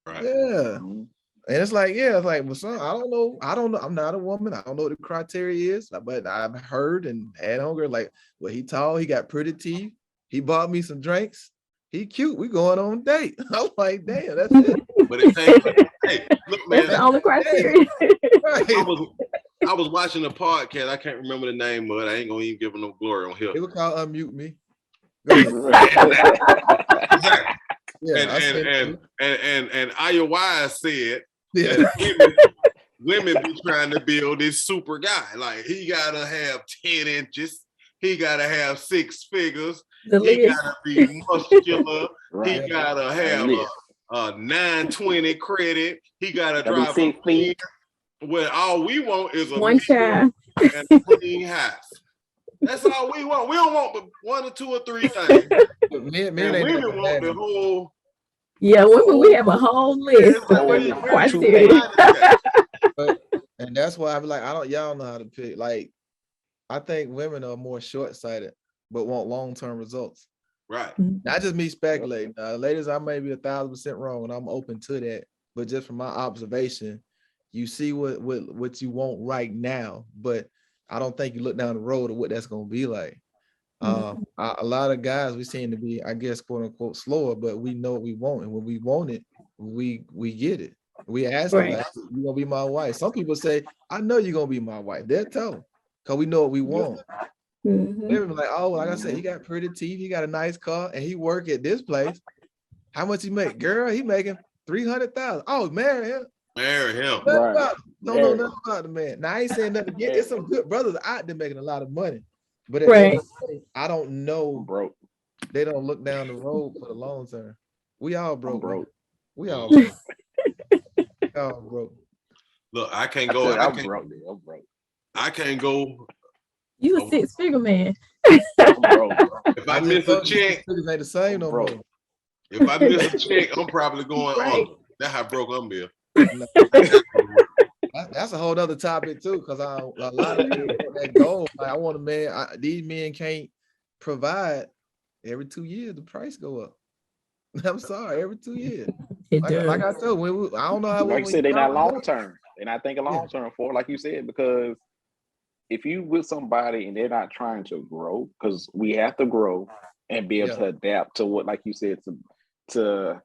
Right. Yeah. And it's like, well, son, I don't know. I'm not a woman. I don't know what the criteria is, but I've heard and had hunger. Like, well, he tall, he got pretty teeth. He bought me some drinks. He cute. We going on a date. I'm like, damn, that's it. But it takes, hey, look, man. That's the only criteria. Right. I was watching a podcast. I can't remember the name of it. I ain't gonna even give him no glory on here. It was called Unmute Me. Go ahead. Exactly. Yeah, and Aya Wise said yeah. that women be trying to build this super guy. Like, he gotta have 10 inches, he gotta have 6 figures, The he list. gotta be muscular, Right. he gotta have a 920 credit, he gotta Gotta be drive 6 feet. Well, all we want is a One child. and a clean house. That's all we want. We don't want but 1 or 2 or 3 things. Men And ain't women never want had the it. whole. Yeah, we have a whole list It's like, of where criteria. And that's why I be like, y'all know how to pick. Like, I think women are more short-sighted, but want long-term results. Right. Not just me speculating. Ladies, I may be 1,000% wrong, and I'm open to that. But just from my observation, you see what you want right now, but I don't think you look down the road of what that's gonna be like. A lot of guys, we seem to be, I guess, quote unquote, slower, but we know what we want, and when we want it, we get it. We ask them, like, "You gonna be my wife?" Some people say, "I know you're gonna be my wife." They'll tell them, because we know what we want. They'll be like, "Oh, like I said, he got pretty teeth, he got a nice car, and he work at this place. How much he make? Girl, he making 300,000. Oh, marry him. Marry him. Don't know nothing about the man. Now I ain't saying nothing. It's some good brothers out there making a lot of money, But at the end of the day, I don't I'm know. broke. They don't look down the road for the long term. We all I'm broke. Man. broke. We all broke. We all broke. Look, I can't I go. tell you, I I'm can't. broke. Dude. I'm broke. I can't go. You a Oh, 6-figure man. I'm broke. if I I just miss a told you check, things ain't the same I'm no broke. more. if I miss a check, I'm probably going Right. under. That's how broke I'm being. No, that's a whole other topic too, because a lot of people want that goal. Like, I want a man. These men can't provide. Every 2 years, the price go up. I'm sorry, every 2 years. It Like I does. told you, I don't know how. Like you said, they're not long term. They're not thinking Yeah. long term for, like you said, because if you with somebody and they're not trying to grow, because we have to grow and be able Yeah. to adapt to what, like you said, to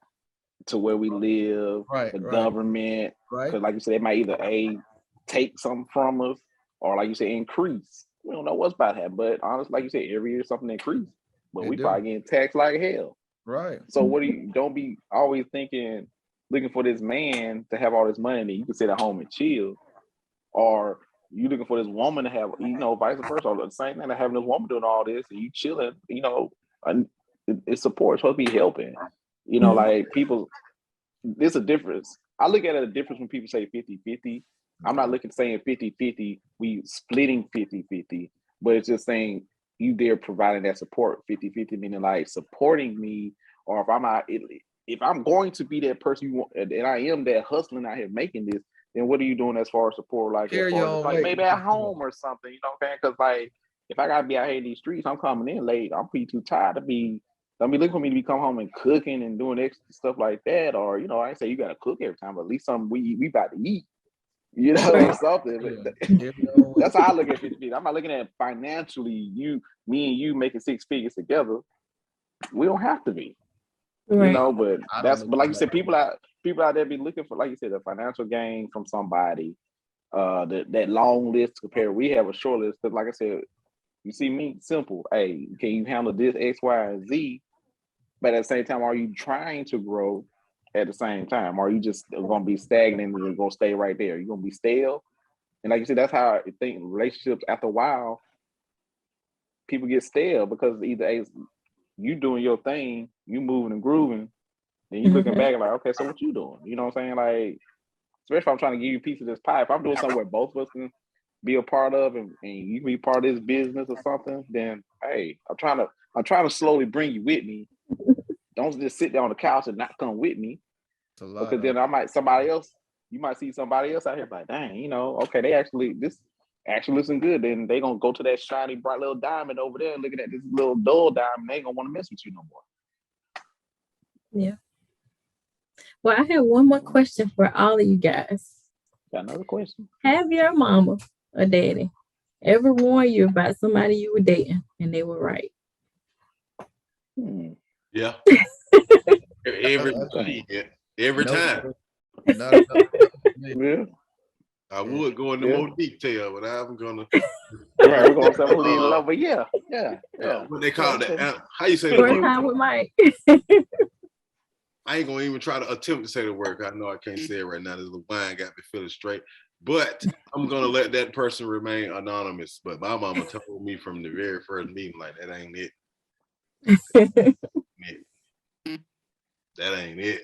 where we live, Right, the right. government. Right. Because like you said, they might either take something from us, or like you said, increase. We don't know what's about to happen, but honestly, like you said, every year something increases. But They we do. probably getting taxed like hell. Right. So what do you? Don't be always looking for this man to have all this money that you can sit at home and chill, or you looking for this woman to have, vice versa, or the same thing, to having this woman doing all this and you chilling, and it's support, it's supposed to be helping. Like people, there's a difference. I look at it a difference when people say 50-50. I'm not looking saying 50-50, we splitting 50-50, but it's just saying you there providing that support 50-50, meaning like supporting me, or if I'm going to be that person you want, and I am that hustling out here making this, then what are you doing as far as support? Like, as Carry far your as own like weight. maybe at home or something, you know what I'm saying? Because like if I gotta be out here in these streets, I'm coming in late. I'm pretty too tired to be. Don't be looking for me to be come home and cooking and doing extra stuff like that. Or I ain't say you gotta cook every time, but at least something we about to eat. Or something. Carry your own weight. That's how I look at 50-50. I'm not looking at financially. Me and you making 6 figures together. We don't have to be. Right. But I that's don't but like you know. said, people out there be looking for, like you said, a financial gain from somebody. That long list compared. We have a short list because, like I said, you see me simple. Hey, can you handle this X, Y, and Z? But at the same time, are you trying to grow at the same time? Or are you just gonna be stagnant and you're gonna stay right there? You're gonna be stale. And like you said, that's how I think relationships after a while, people get stale because either you doing your thing, you moving and grooving, and you looking back like, okay, so what you doing? You know what I'm saying? Like, especially if I'm trying to give you a piece of this pie, if I'm doing something where both of us can be a part of and you can be part of this business or something, then hey, I'm trying to slowly bring you with me. Don't just sit there on the couch and not come with me. It's a lot. Because then you might see somebody else out here like, dang, okay, this actually looking good. Then they gonna go to that shiny, bright little diamond over there looking at this little dull diamond. They ain't gonna want to mess with you no more. Yeah. Well, I have one more question for all of you guys. Got another question? Have your mama or daddy ever warned you about somebody you were dating and they were right? Yeah. Every No, time. not Yeah. I would go into more detail, but I'm gonna. Right, we're gonna say who in love, but yeah. What they call that? How you say First the time word? with Mike. I ain't gonna even try to attempt to say the word. I know I can't say it right now. This little wine got me feeling straight. But I'm gonna let that person remain anonymous. But my mama told me from the very first meeting, like, that ain't it. That ain't it.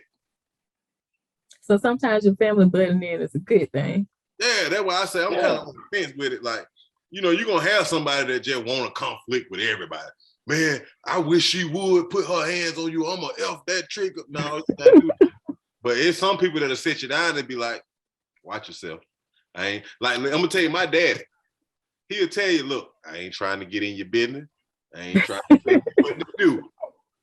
So sometimes your family butting in is a good thing. Yeah, that's why I say I'm kind of on the fence with it. Like, you're gonna have somebody that just want to conflict with everybody. Man, I wish she would put her hands on you. I'm gonna F that trigger. No, but it's some people that'll sit you down and be like, watch yourself. I ain't like, I'm gonna tell you, my daddy, he'll tell you, look, I ain't trying to get in your business. I ain't trying to tell you what to do.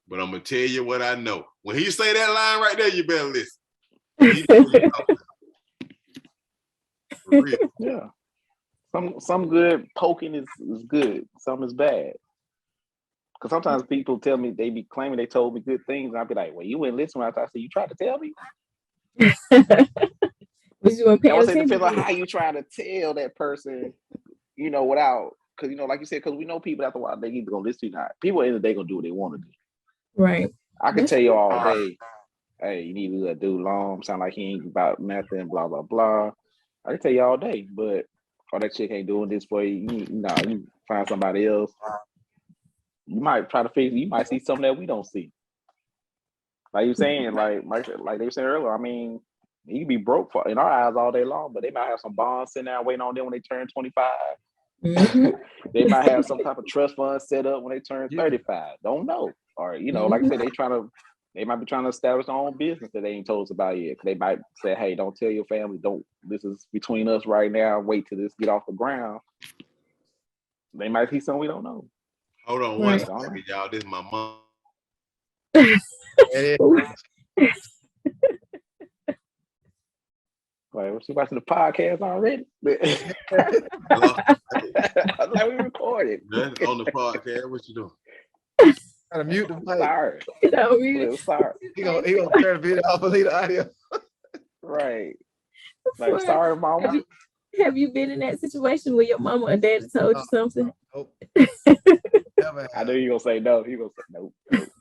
But I'm gonna tell you what I know. When he say that line right there, you better listen. For real. Yeah. Some good poking is good. Some is bad. Because sometimes people tell me, they be claiming they told me good things, and I'll be like, well, you wouldn't listen when I said, you tried to tell me? Was you in I would say attention? depends on how you trying to tell that person, without, because, like you said, because we know people after a while, they either going to listen to you or not. People in the day going to do what they want to do. Right. I can tell you all day, hey, you need to let dude long, sound like he ain't about nothing, blah, blah, blah. I can tell you all day, but or that chick ain't doing this for you. You find somebody else. You might try to fix. You might see something that we don't see. Like you saying, like they were saying earlier. I mean, you can be broke in our eyes all day long, but they might have some bonds sitting there waiting on them when they turn 25. They might have some type of trust fund set up when they turn 35. Don't know. Or, like I said, they might be trying to establish their own business that they ain't told us about yet. They might say, hey, don't tell your family, this is between us right now. Wait till this get off the ground. They might see something we don't know. Hold on one second, y'all. This is my mom. Like, was she watching the podcast already? I was like, we recorded. On the podcast, what you doing? Gotta mute the mic. Sorry. Sorry. He gonna turn the video off and leave the audio. Right. Like, sorry, mama. Have you been in that situation where your mama or daddy told you something? Nope. I knew you gonna say no. You gonna say nope.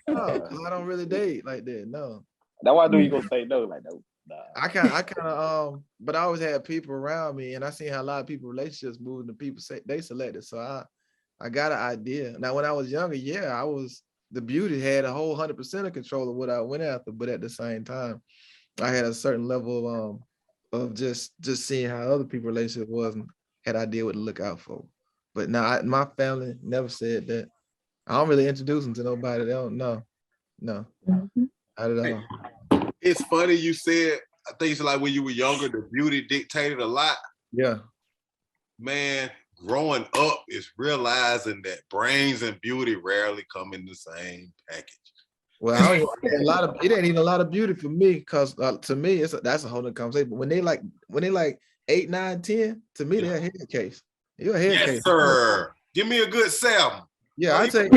No, I don't really date like that. No. That's why I knew you gonna say no. Like no. Nah. I kind of but I always had people around me, and I seen how a lot of people relationships moving to people they selected. So I got an idea. Now, when I was younger, the beauty had a whole 100% of control of what I went after, but at the same time, I had a certain level of just seeing how other people's relationship was and had idea what to look out for. But now my family never said that. I don't really introduce them to nobody. They don't know. No, not at all. It's funny you said things like when you were younger, the beauty dictated a lot. Yeah. Man, growing up is realizing that brains and beauty rarely come in the same package. Well, it ain't even a lot of beauty for me, because to me that's a whole other conversation. But when they like 8, 9, 10, to me they're a head case. You're a head case. Yes, sir. Give me a good 7. Yeah, I take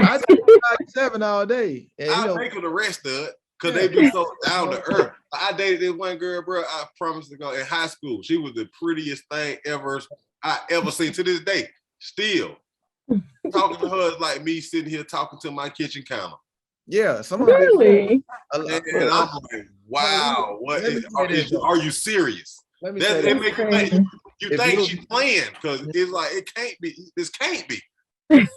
7 all day. And I'll take the rest of it because they be so down to earth. I dated this one girl, bro. I promise to go in high school. She was the prettiest thing I ever seen to this day. Still talking to her is like me sitting here talking to my kitchen counter. Yeah, really. And I'm like, wow, are you serious? Let me say it make you think. You think she's playing because it's like it can't be. This can't be. I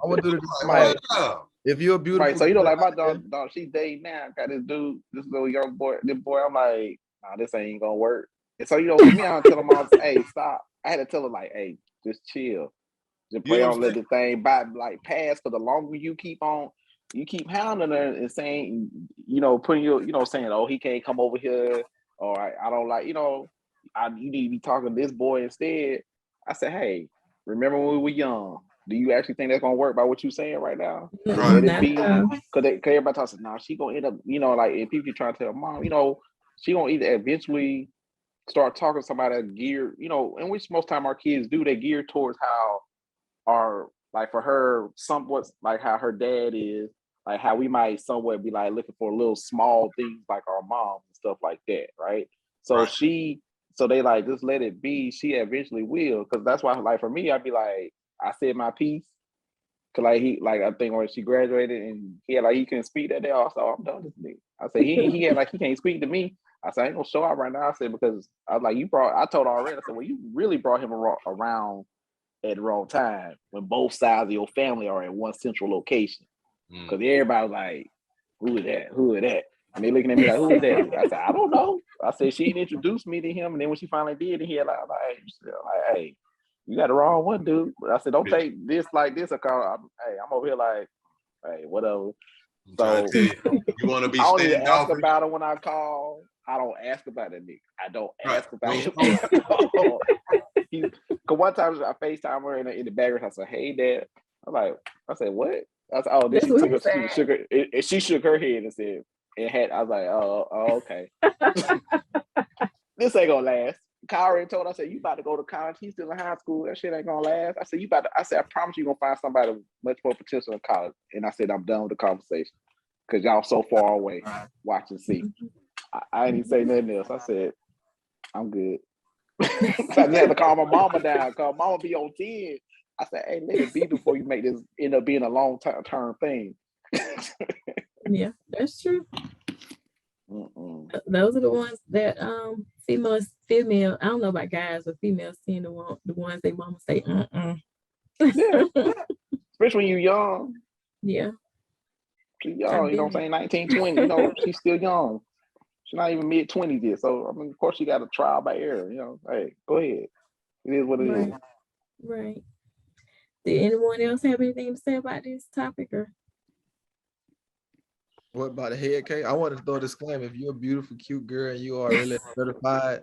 want to do this. If you're beautiful, right? So like my dog, she dating now. Got this dude, this little young boy. This boy, I'm like, nah, this ain't gonna work. And so with me, I tell her mom, hey, stop. I had to tell her like, hey, just chill. Just pray on, let the thing pass. For the longer you keep hounding her and saying, putting your, saying, oh, he can't come over here, or I don't like, you need to be talking to this boy instead. I said, hey, remember when we were young? Do you actually think that's gonna work by what you're saying right now? Right. Because everybody talks, nah, she gonna end up, if people try to tell mom, she gonna either eventually start talking to somebody that geared, in which most time our kids do, they gear towards how for her, somewhat like how her dad is, like how we might somewhat be like looking for little small things like our mom and stuff like that, right? So right. So they like, just let it be. She eventually will, because that's why, like for me, I'd be like, I said my piece. Cause I think when she graduated and he couldn't speak that day, I said, I'm done with this nigga. I said he had he can't speak to me. I said I ain't gonna show out right now. I said because I was like I told her already. I said, well, you really brought him around at the wrong time when both sides of your family are at one central location. Because everybody was like, who is that? Who is that? And they looking at me like, who is that? I said, I don't know. I said she introduced me to him, and then when she finally did, he had like, hey, you got the wrong one, dude. But I said, don't take this like this. I'm over here like, hey, whatever. So you want to be? I don't even ask about it when I call. I don't ask about that nigga. I don't ask about him. Because one time I FaceTime her in the background. I said, hey, Dad. I said, what? I said, oh, then she shook her head and said, I was like, oh, okay. This ain't gonna last. Kyrie told, I said, you about to go to college. He's still in high school. That shit ain't gonna last. I said, I promise you gonna find somebody with much more potential in college. And I said, I'm done with the conversation. Because y'all so far away. Watch and see. I didn't even say nothing else. I said, I'm good. I just had to calm my mama down, because mama be on 10. I said, hey, let it be before you make this end up being a long-term thing. Yeah, that's true. Those are the ones that female, I don't know about guys, but females tend to want the ones they mama say, Yeah, especially when you're young. Yeah. She's young, you know what I'm saying? 19, 20, you know, she's still young. She's not even mid-20s yet. So, I mean, of course, she got a trial by error, you know. Hey, go ahead. It is what it is. Right. Did anyone else have anything to say about this topic? Or What about the head case? I want to throw a disclaimer. If you're a beautiful, cute girl and you are really certified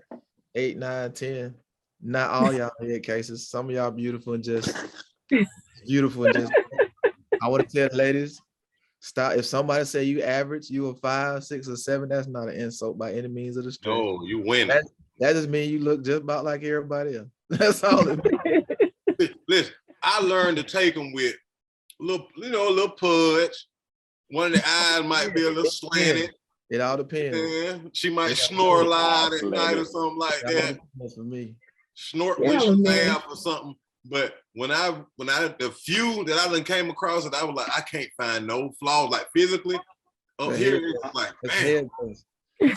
8, 9, 10, not all y'all head cases. Some of y'all beautiful and just beautiful and just. I want to tell the ladies, stop. If somebody say you average, you a 5, 6, or 7, that's not an insult by any means of the stretch. No, you win. That just means you look just about like everybody else. That's all it means. Listen, I learned to take them with a little pudge. One of the eyes might be a little slanted. It all depends. Yeah, she might snore loud at night or something like that. For me, snort when she laugh or something. But when I the few that I done came across it, I was like, I can't find no flaws. Like physically, up here it's like, man. Oh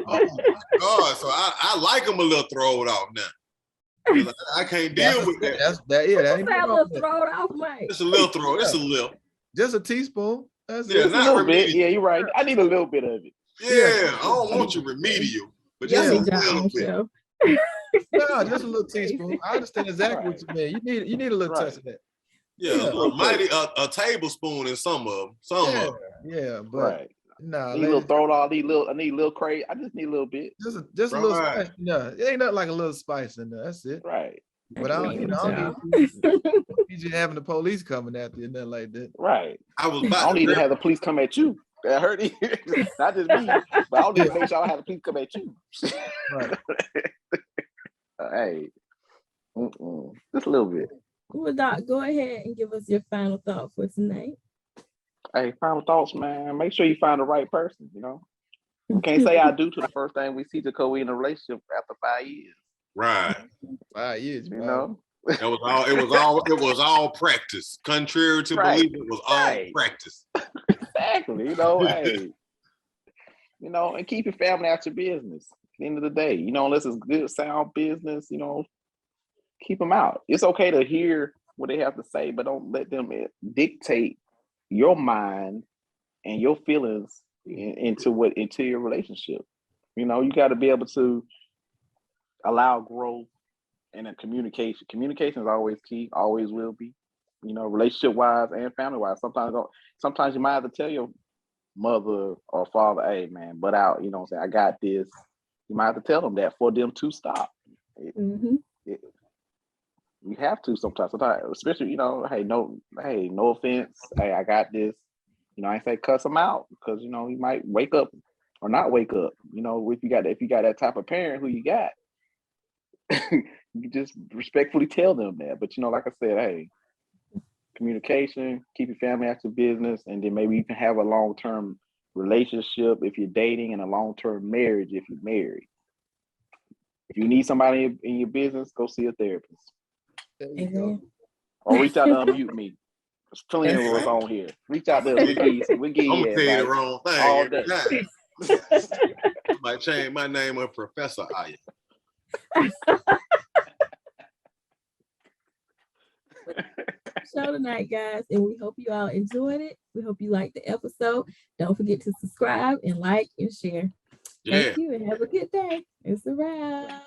my God. So I like them a little thrown off now. I can't deal with that. That ain't a little thrown off, Mike. It's a little throw. It's a little. Just a teaspoon. That's yeah, it. not a little bit. remedial. Yeah, you're right. I need a little bit of it. Yeah, I don't want you remedial, but just a little bit. No, just a little teaspoon. I understand exactly what you mean. You need a little touch of that. Yeah, a little mighty a tablespoon in some of them. Yeah, but nah, I need a little throw it all. I need a little crazy. I just need a little bit. Just a little spice. Yeah, it ain't nothing like a little spice in there. That's it. Right. But I don't need you having the police coming after you, nothing like that. Right. I don't need to have the police come at you. That hurt you. Not just me, but I don't need to make sure I have the police come at you. Right. Hey, just a little bit. Well, Doc, go ahead and give us your final thought for tonight. Hey, final thoughts, man. Make sure you find the right person. You know, you can't say I do to the first thing we see to go in a relationship after 5 years. Right. 5 years, you know. It was all practice. Contrary to belief, it was all practice. Exactly. You know, hey, you know, and keep your family out your business. At the end of the day, you know, unless it's good, sound business, you know, keep them out. It's okay to hear what they have to say, but don't let them dictate your mind and your feelings into your relationship. You know, you got to be able to allow growth and a communication. Communication is always key, always will be. You know, relationship wise and family wise. Sometimes you might have to tell your mother or father, hey man, butt out, you know what I'm saying? I got this. You might have to tell them that for them to stop. You have to sometimes, especially, you know, hey, no offense. Hey, I got this. You know, I ain't say cuss them out because, you know, he might wake up or not wake up. You know, if you got that type of parent who you got, you just respectfully tell them that. But, you know, like I said, hey, communication, keep your family out your business, and then maybe you can have a long-term relationship if you're dating and a long-term marriage if you're married. If you need somebody in your business, go see a therapist. Or reach out to Unmute Me. There's plenty of us on here. Reach out there. We give you I'm gonna tell you the wrong thing every time. I might change my name of Professor Aya. Show tonight, guys, and we hope you all enjoyed it. We hope you liked the episode. Don't forget to subscribe and like and share. Thank you and have a good day. It's a wrap.